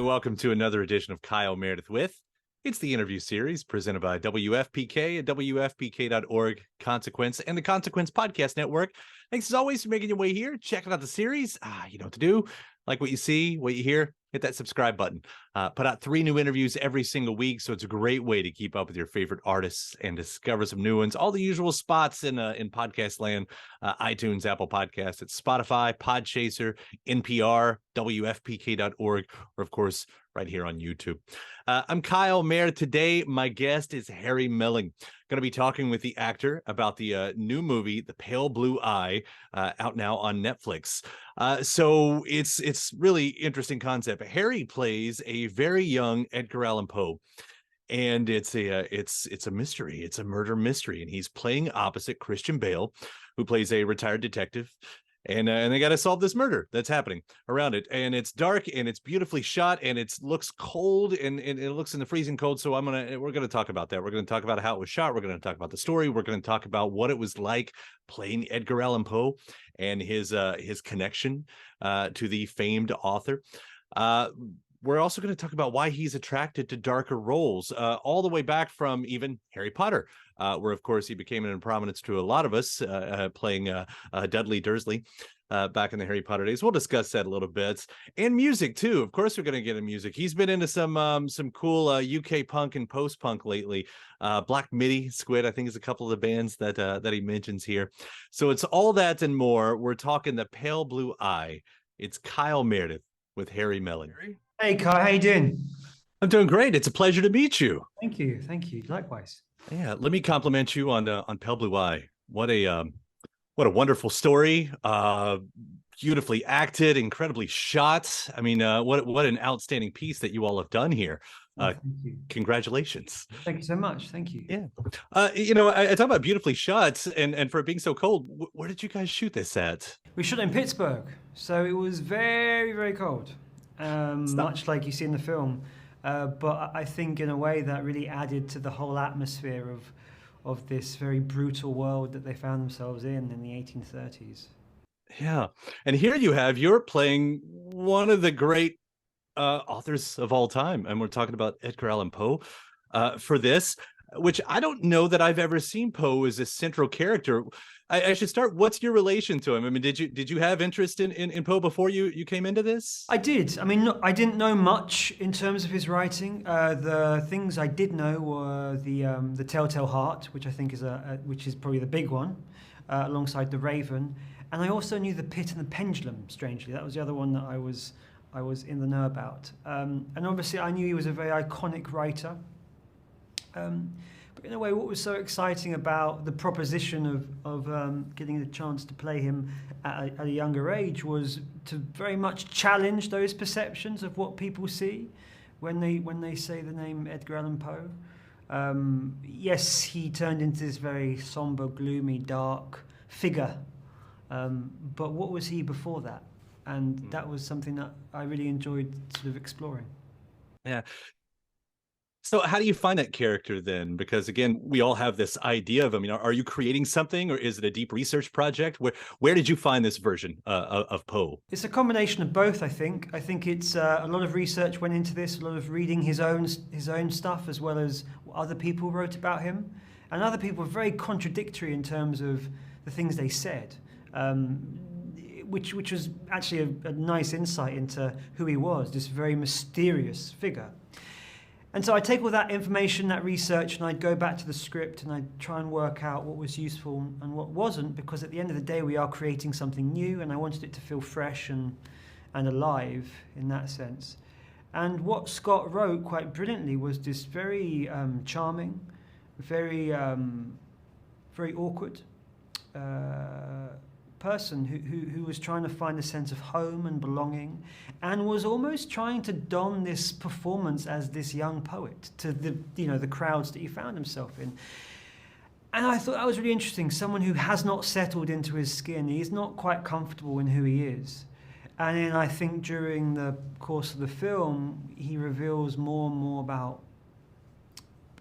welcome to another edition of Kyle Meredith with. It's the interview series presented by WFPK at WFPK.org, Consequence, and the Consequence Podcast Network. Thanks as always for making your way here, checking out the series. You know what to do. Like what you see, what you hear, hit that subscribe button. Put out 3 new interviews every single week, so it's a great way to keep up with your favorite artists and discover some new ones. All the usual spots in podcast land, iTunes, Apple Podcasts, it's Spotify, Podchaser, NPR, WFPK.org, or of course, right here on YouTube. I'm Kyle Meredith. Today, my guest is Harry Melling. Going to be talking with the actor about the new movie, The Pale Blue Eye, out now on Netflix. So it's really interesting concept. Harry plays a very young Edgar Allen Poe, and it's a mystery. It's a murder mystery, and he's playing opposite Christian Bale, who plays a retired detective. And they got to solve this murder that's happening around it. And it's dark and it's beautifully shot and it looks cold and it looks in the freezing cold. So we're going to talk about that. We're going to talk about how it was shot. We're going to talk about the story. We're going to talk about what it was like playing Edgar Allan Poe and his connection to the famed author. We're also going to talk about why he's attracted to darker roles, all the way back from even Harry Potter, where, of course, he became an prominence to a lot of us, playing Dudley Dursley back in the Harry Potter days. We'll discuss that a little bit. And music, too. Of course, we're going to get into music. He's been into some cool UK punk and post-punk lately. Black Midi, Squid, I think, is a couple of the bands that he mentions here. So it's all that and more. We're talking The Pale Blue Eye. It's Kyle Meredith with Harry Melling. Hey, Kai, how you doing? I'm doing great. It's a pleasure to meet you. Thank you. Likewise. Yeah, let me compliment you on Pale Blue Eye. What a wonderful story. Beautifully acted, incredibly shot. I mean, what an outstanding piece that you all have done here. Thank you. Congratulations. Thank you so much. Thank you. Yeah. I talk about beautifully shot and for it being so cold, where did you guys shoot this at? We shot in Pittsburgh, so it was very, very cold. Much like you see in the film, but I think in a way that really added to the whole atmosphere of this very brutal world that they found themselves in the 1830s. Yeah, and here you're playing one of the great authors of all time, and we're talking about Edgar Allan Poe for this, which I don't know that I've ever seen Poe as a central character. I should start. What's your relation to him? I mean, did you have interest in Poe before you came into this? I did. I mean, I didn't know much in terms of his writing. The things I did know were the Telltale Heart, which I think which is probably the big one, alongside The Raven, and I also knew The Pit and the Pendulum. Strangely, that was the other one that I was in the know about. And obviously, I knew he was a very iconic writer. But in a way, what was so exciting about the proposition of getting the chance to play him at a younger age was to very much challenge those perceptions of what people see when they say the name Edgar Allan Poe. Yes, he turned into this very somber, gloomy, dark figure. But what was he before that? And that was something that I really enjoyed sort of exploring. Yeah. So how do you find that character then? Because again, we all have this idea of him. Are you creating something, or is it a deep research project? Where did you find this version of Poe? It's a combination of both, I think. I think it's a lot of research went into this, a lot of reading his own stuff, as well as what other people wrote about him. And other people were very contradictory in terms of the things they said, which was actually a nice insight into who he was, this very mysterious figure. And so I take all that information, that research, and I'd go back to the script and I'd try and work out what was useful and what wasn't, because at the end of the day, we are creating something new, and I wanted it to feel fresh and alive in that sense. And what Scott wrote quite brilliantly was this very charming, very awkward person who was trying to find a sense of home and belonging, and was almost trying to don this performance as this young poet to the crowds that he found himself in. And I thought that was really interesting. Someone who has not settled into his skin. He's not quite comfortable in who he is. And then I think during the course of the film, he reveals more and more about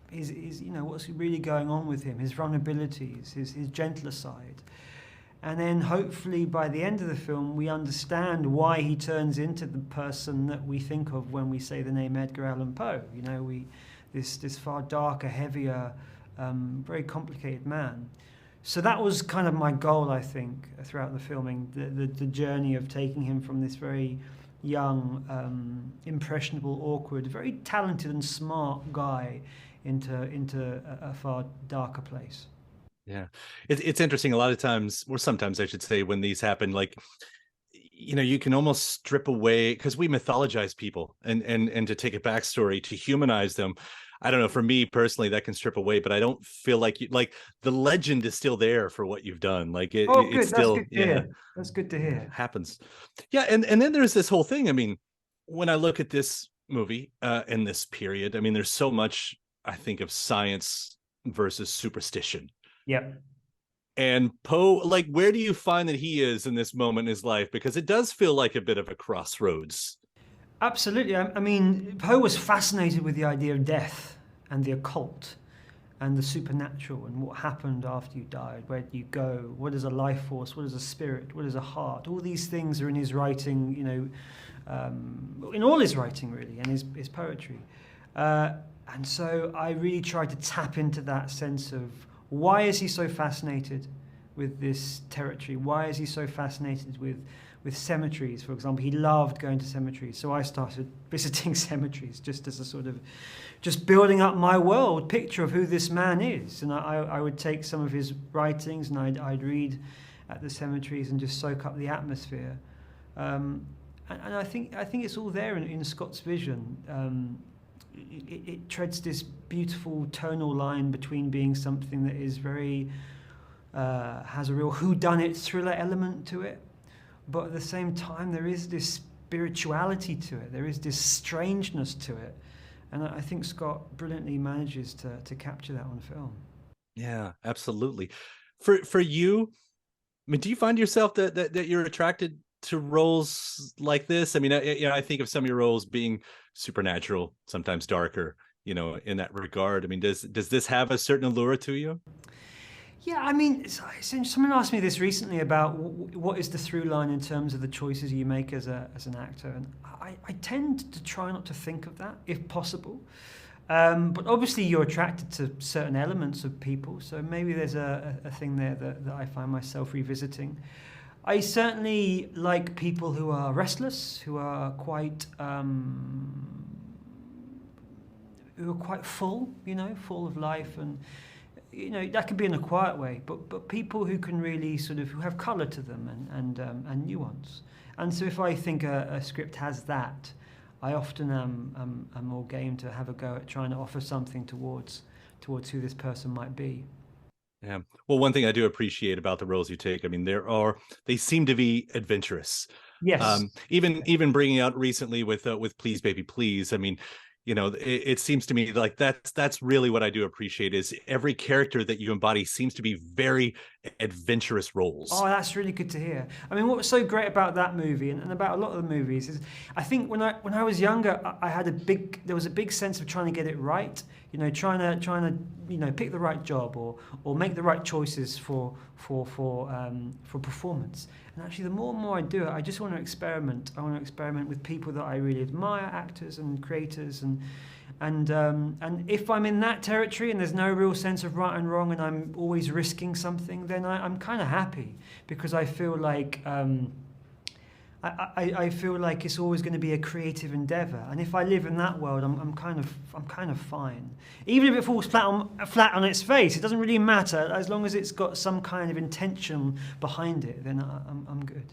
his what's really going on with him, his vulnerabilities, his gentler side. And then hopefully by the end of the film, we understand why he turns into the person that we think of when we say the name Edgar Allan Poe. You know, this far darker, heavier, very complicated man. So that was kind of my goal, I think, throughout the filming, the journey of taking him from this very young, impressionable, awkward, very talented and smart guy into a far darker place. Yeah, it's interesting. A lot of times, or sometimes I should say, when these happen, like, you know, you can almost strip away, because we mythologize people, and to take a backstory, to humanize them. I don't know, for me personally, that can strip away, but I don't feel like the legend is still there for what you've done. Like Good. it's still, That's good to hear. That's good to hear. Happens. Yeah, and then there's this whole thing. I mean, when I look at this movie in this period, I mean, there's so much, I think, of science versus superstition. Yep. And Poe, like, where do you find that he is in this moment in his life? Because it does feel like a bit of a crossroads. Absolutely. I mean, Poe was fascinated with the idea of death and the occult and the supernatural and what happened after you died. Where do you go? What is a life force? What is a spirit? What is a heart? All these things are in his writing, you know, in all his writing, really, and his poetry. And so I really tried to tap into that sense of, why is he so fascinated with this territory? Why is he so fascinated with cemeteries, for example? He loved going to cemeteries. So I started visiting cemeteries just as a sort of, just building up my world picture of who this man is. And I would take some of his writings and I'd read at the cemeteries and just soak up the atmosphere. And I think it's all there in Scott's vision. It treads this beautiful tonal line between being something that is very, has a real whodunit thriller element to it, but at the same time there is this spirituality to it, there is this strangeness to it, and I think Scott brilliantly manages to capture that on film. Yeah, absolutely. For you, I mean, do you find yourself that you're attracted to roles like this? I mean, I think of some of your roles being supernatural, sometimes darker, you know, in that regard. I mean, does this have a certain allure to you? Yeah, I mean, someone asked me this recently about what is the through line in terms of the choices you make as an actor, and I tend to try not to think of that if possible. But obviously you're attracted to certain elements of people, so maybe there's a thing there that I find myself revisiting. I certainly like people who are restless, who are quite full, you know, full of life, and you know that can be in a quiet way. But people who can really who have colour to them and nuance. And so if I think a script has that, I often am more game to have a go at trying to offer something towards who this person might be. Yeah. Well, one thing I do appreciate about the roles you take, I mean, they seem to be adventurous. Yes. Even bringing out recently with Please Baby Please. I mean, you know, it seems to me like that's really what I do appreciate, is every character that you embody seems to be very adventurous roles. Oh, that's really good to hear. I mean, what was so great about that movie and about a lot of the movies is, I think when I was younger, there was a big sense of trying to get it right. You know, trying to you know, pick the right job or make the right choices for performance. And actually, the more and more I do it, I just want to experiment. I want to experiment with people that I really admire, actors and creators, and if I'm in that territory and there's no real sense of right and wrong, and I'm always risking something, then I'm kind of happy, because I feel like I feel like it's always going to be a creative endeavor, and if I live in that world, I'm kind of fine. Even if it falls flat on its face, it doesn't really matter, as long as it's got some kind of intention behind it. Then I'm good.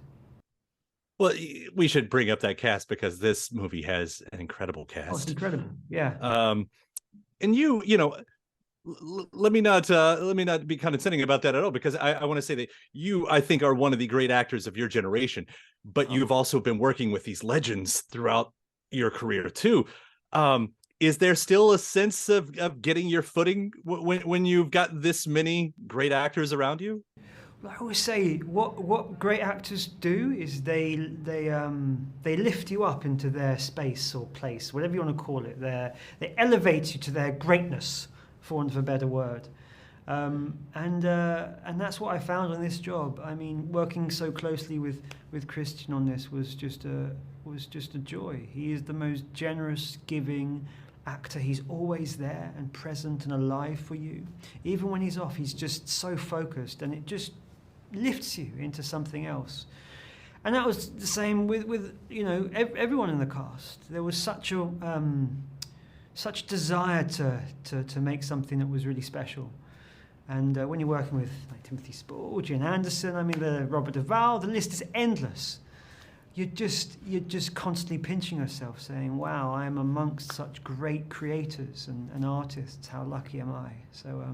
Well, we should bring up that cast, because this movie has an incredible cast. Oh, it's incredible. Yeah. And you know, let me not be condescending about that at all, because I want to say that you, I think, are one of the great actors of your generation, but you've also been working with these legends throughout your career too. Is there still a sense of getting your footing when you've got this many great actors around you? I always say what great actors do is they lift you up into their space or place, whatever you want to call it. They elevate you to their greatness, for want of a better word. And that's what I found on this job. I mean, working so closely with Christian on this was just a joy. He is the most generous, giving actor. He's always there and present and alive for you. Even when he's off, he's just so focused, and it just lifts you into something else. And that was the same with everyone in the cast. There was such desire to make something that was really special. And when you're working with like Timothy Spall, Gillian Anderson, I mean, Robert Duvall, the list is endless. You're just constantly pinching yourself, saying, "Wow, I am amongst such great creators and artists. How lucky am I?" So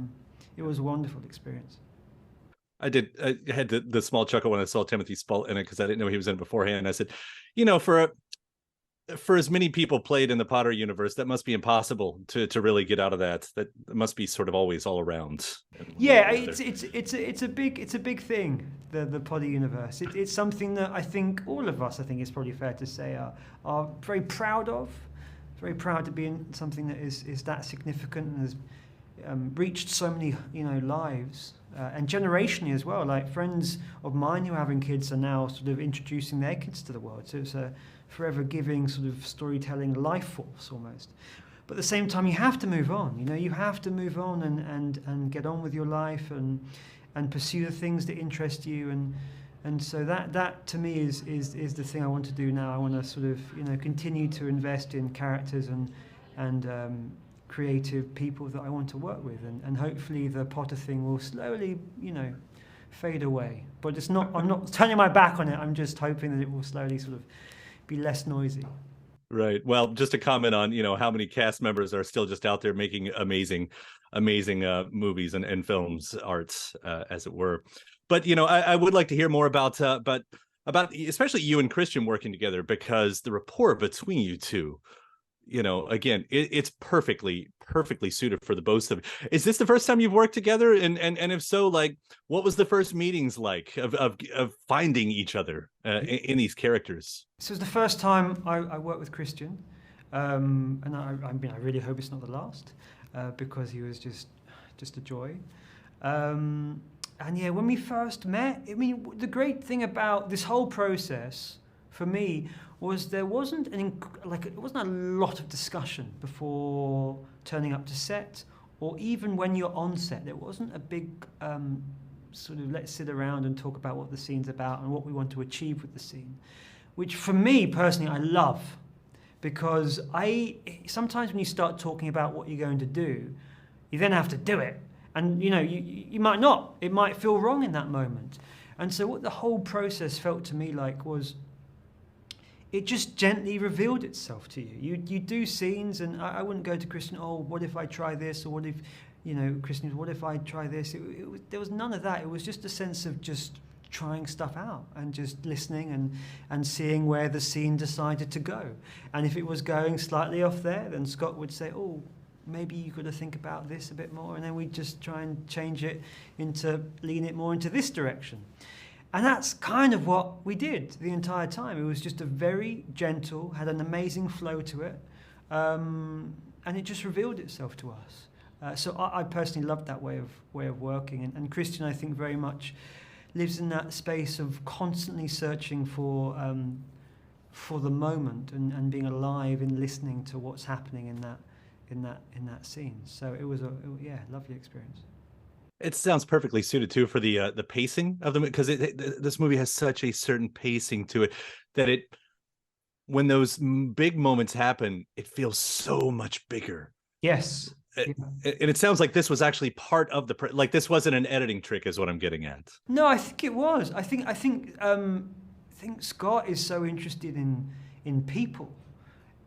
it was a wonderful experience. I had the small chuckle when I saw Timothy Spall in it, because I didn't know he was in it beforehand. I said, for as many people played in the Potter universe, that must be impossible to really get out of that. That must be sort of always all around. Yeah, it's a big thing. The Potter universe. It's something that I think all of us, I think it's probably fair to say, are very proud of. Very proud to be in something that is that significant and has reached so many lives. And generationally as well, like friends of mine who are having kids are now sort of introducing their kids to the world. So it's a forever giving sort of storytelling life force almost. But at the same time, you have to move on. You have to move on and get on with your life and pursue the things that interest you. And so that to me is the thing I want to do now. I want to sort of continue to invest in characters and creative people that I want to work with, and hopefully the Potter thing will slowly, fade away. But it's not. I'm not turning my back on it. I'm just hoping that it will slowly sort of be less noisy. Right. Well, just to comment on how many cast members are still just out there making amazing movies and films, arts, as it were. But I would like to hear more about especially you and Christian working together, because the rapport between you two. Again, it's perfectly suited for the both of you. Is this the first time you've worked together? And if so, like, what was the first meetings like of finding each other in these characters? This was the first time I worked with Christian, and I really hope it's not the last, because he was just a joy. And yeah, when we first met, I mean, the great thing about this whole process for me was there wasn't it wasn't a lot of discussion before turning up to set, or even when you're on set. There wasn't a big sort of let's sit around and talk about what the scene's about and what we want to achieve with the scene, which for me personally I love, because sometimes when you start talking about what you're going to do, you then have to do it, and you might not. It might feel wrong in that moment, and so what the whole process felt to me like was, it just gently revealed itself to you. You do scenes, and I wouldn't go to Christian, what if I try this? Or what if, Christian, what if I try this? There was none of that. It was just a sense of just trying stuff out and just listening and seeing where the scene decided to go. And if it was going slightly off there, then Scott would say, maybe you've got to think about this a bit more. And then we'd just try and change it lean it more into this direction. And that's kind of what we did the entire time. It was just a very gentle, had an amazing flow to it, and it just revealed itself to us. So I personally loved that way of working. And Christian, I think, very much lives in that space of constantly searching for the moment and being alive and listening to what's happening in that scene. So it was a lovely experience. It sounds perfectly suited too for the pacing of them, because this movie has such a certain pacing to it that when those big moments happen, it feels so much bigger. Yes. And it sounds like this was actually part of like this wasn't an editing trick, is what I'm getting at. No, I think it was. I think Scott is so interested in people,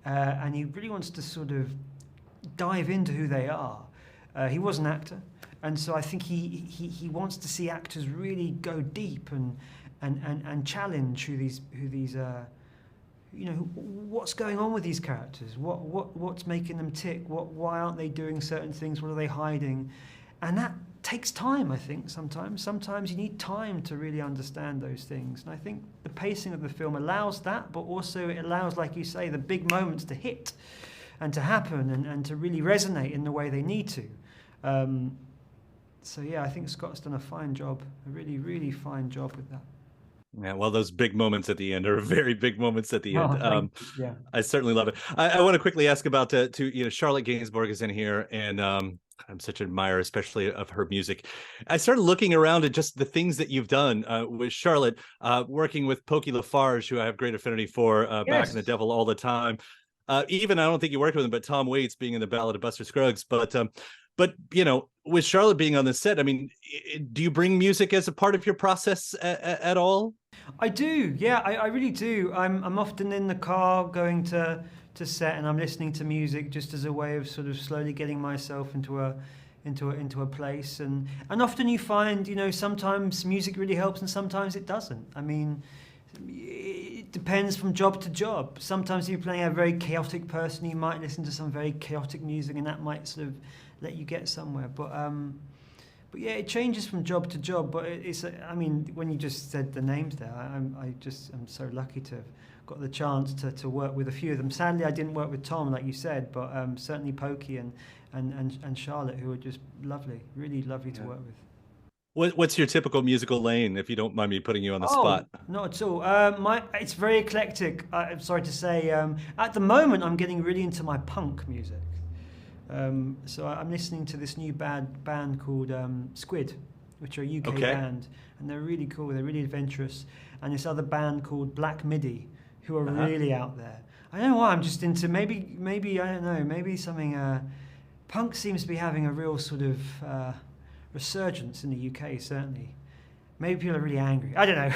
and he really wants to sort of dive into who they are. He was an actor. And so I think he wants to see actors really go deep and challenge who these what's going on with these characters, what's making them tick, why aren't they doing certain things, what are they hiding, and that takes time. I think sometimes you need time to really understand those things, and I think the pacing of the film allows that, but also it allows, like you say, the big moments to hit and to happen and to really resonate in the way they need to. So yeah, I think Scott's done a fine job, a really, really fine job with that. Yeah, well, those big moments at the end are very big moments at the end. Oh, thank you. Yeah. I certainly love it. I want to quickly ask about Charlotte Gainsbourg is in here, and I'm such an admirer, especially of her music. I started looking around at just the things that you've done with Charlotte, working with Pokey Lafarge, who I have great affinity for, back in The Devil All the Time. Even I don't think you worked with him, but Tom Waits being in the Ballad of Buster Scruggs. But with Charlotte being on the set, I mean, do you bring music as a part of your process at all? I do, yeah, I really do. I'm often in the car going to set, and I'm listening to music just as a way of sort of slowly getting myself into a place. And often you find, sometimes music really helps and sometimes it doesn't. I mean, it depends from job to job. Sometimes if you're playing a very chaotic person, you might listen to some very chaotic music, and that might sort of let you get somewhere. But yeah, it changes from job to job. But I mean, when you just said the names there, I'm so lucky to have got the chance to work with a few of them. Sadly, I didn't work with Tom, like you said, but certainly Pokey and Charlotte, who are just lovely, really lovely to work with. What's your typical musical lane, if you don't mind me putting you on the spot? Not at all. It's very eclectic. I'm sorry to say. At the moment, I'm getting really into my punk music. So I'm listening to this new band called Squid, which are a UK band, and they're really cool. They're really adventurous. And this other band called Black Midi, who are really out there. I don't know why I'm just into maybe I don't know, maybe something. Punk seems to be having a real sort of resurgence in the UK, certainly. Maybe people are really angry. I don't know.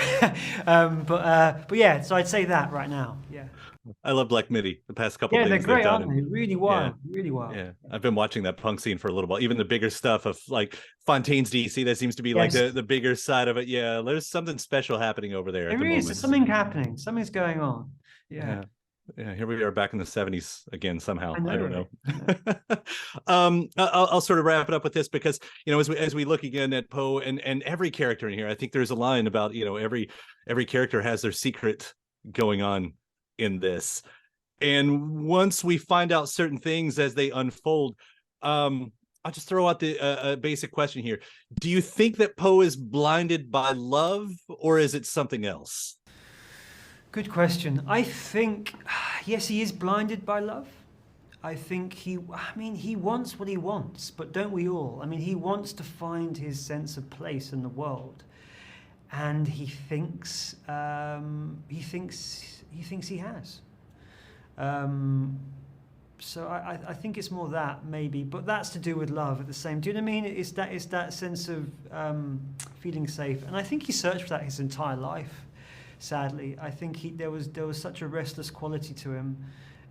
But yeah, so I'd say that right now. Yeah. I love Black Midi. The past couple of they're things great, they've done. Aren't they? Really wild. Really wild. Yeah. I've been watching that punk scene for a little while. Even the bigger stuff of like Fontaine's DC, that seems to be like the bigger side of it. Yeah, there's something special happening over there. There is something happening. Something's going on. Yeah. Yeah, here we are back in the 70s again somehow. I don't know. I I'll sort of wrap it up with this because, as we look again at Poe and every character in here, I think there's a line about, every character has their secret going on in this. And once we find out certain things as they unfold, I'll just throw out the basic question here. Do you think that Poe is blinded by love, or is it something else? Good question. I think, yes, he is blinded by love. I think he wants what he wants, but don't we all? I mean, he wants to find his sense of place in the world, and he thinks he has. So I think it's more that maybe, but that's to do with love at the same. Do you know what I mean? It's that sense of feeling safe, and I think he searched for that his entire life. Sadly, I think there was such a restless quality to him,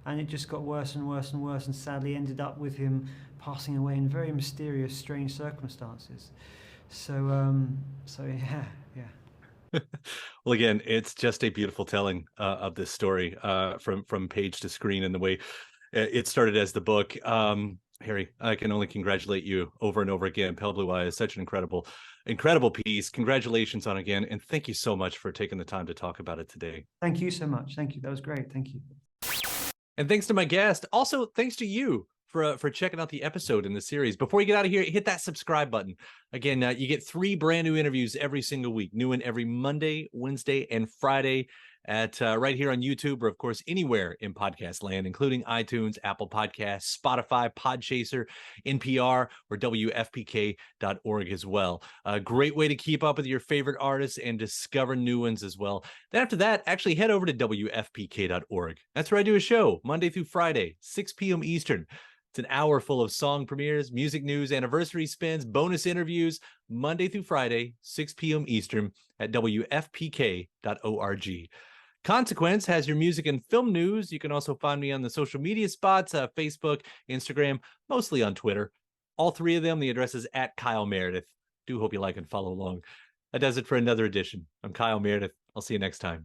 and it just got worse and worse and worse, and sadly ended up with him passing away in very mysterious, strange circumstances. So yeah. Well, again, it's just a beautiful telling of this story from page to screen, and the way it started as the book. Harry, I can only congratulate you over and over again. Pale Blue Eye is such an incredible piece. Congratulations on it again, and thank you so much for taking the time to talk about it today. Thank you so much. Thank you. That was great. Thank you. And thanks to my guest. Also, thanks to you for checking out the episode in the series. Before you get out of here, hit that subscribe button. Again, you get 3 brand new interviews every single week. New one every Monday, Wednesday, and Friday at right here on YouTube, or of course anywhere in podcast land, including iTunes, Apple Podcasts, Spotify, Podchaser, NPR, or WFPK.org as well. A great way to keep up with your favorite artists and discover new ones as well. Then after that, actually head over to WFPK.org. That's where I do a show Monday through Friday, 6 p.m. Eastern. It's an hour full of song premieres, music news, anniversary spins, bonus interviews, Monday through Friday, 6 p.m. Eastern at WFPK.org. Consequence has your music and film news. You can also find me on the social media spots, Facebook, Instagram, mostly on Twitter. All 3 of them, the address is at Kyle Meredith. Do hope you like and follow along. That does it for another edition. I'm Kyle Meredith. I'll see you next time.